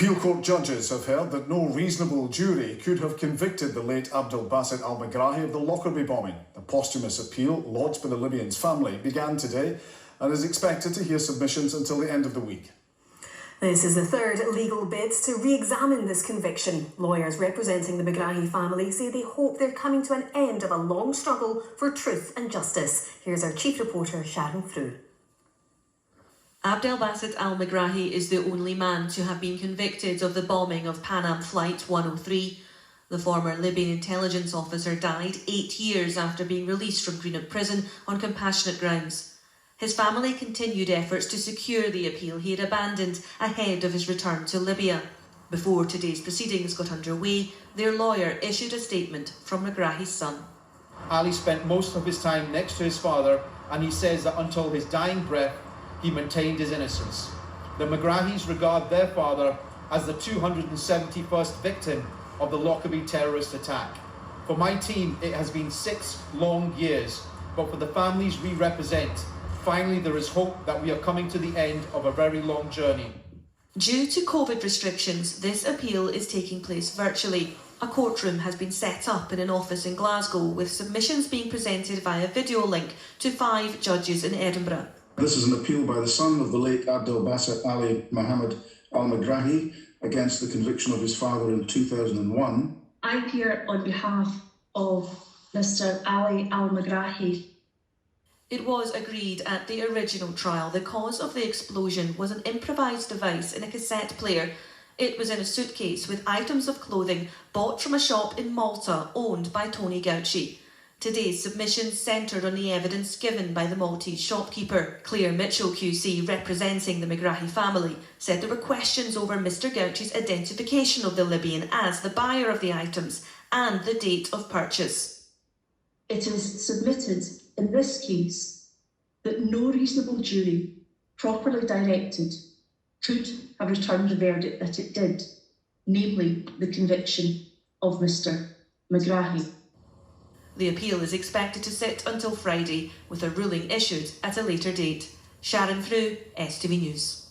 Appeal Court judges have held that no reasonable jury could have convicted the late Abdel Basset al-Megrahi of the Lockerbie bombing. The posthumous appeal, lodged by the Libyan's family, began today and is expected to hear submissions until the end of the week. This is the third legal bid to re-examine this conviction. Lawyers representing the Megrahi family say they hope they're coming to an end of a long struggle for truth and justice. Here's our chief reporter, Sharon Frew. Abdel Basset al-Megrahi is the only man to have been convicted of the bombing of Pan Am Flight 103. The former Libyan intelligence officer died 8 years after being released from Greenock Prison on compassionate grounds. His family continued efforts to secure the appeal he had abandoned ahead of his return to Libya. Before today's proceedings got underway, their lawyer issued a statement from Megrahi's son. Ali spent most of his time next to his father, and he says that until his dying breath, he maintained his innocence. The Megrahis regard their father as the 271st victim of the Lockerbie terrorist attack. For my team, it has been 6 long years, but for the families we represent, finally there is hope that we are coming to the end of a very long journey. Due to COVID restrictions, this appeal is taking place virtually. A courtroom has been set up in an office in Glasgow, with submissions being presented via video link to 5 judges in Edinburgh. This is an appeal by the son of the late Abdel Basset Ali Mohammed al-Megrahi against the conviction of his father in 2001. I appear on behalf of Mr. Ali al-Megrahi. It was agreed at the original trial the cause of the explosion was an improvised device in a cassette player. It was in a suitcase with items of clothing bought from a shop in Malta owned by Tony Gauci. Today's submissions centred on the evidence given by the Maltese shopkeeper. Claire Mitchell QC, representing the Megrahi family, said there were questions over Mr Gauci's identification of the Libyan as the buyer of the items and the date of purchase. It is submitted in this case that no reasonable jury, properly directed, could have returned the verdict that it did, namely the conviction of Mr Megrahi. The appeal is expected to sit until Friday, with a ruling issued at a later date. Sharon Frew, STV News.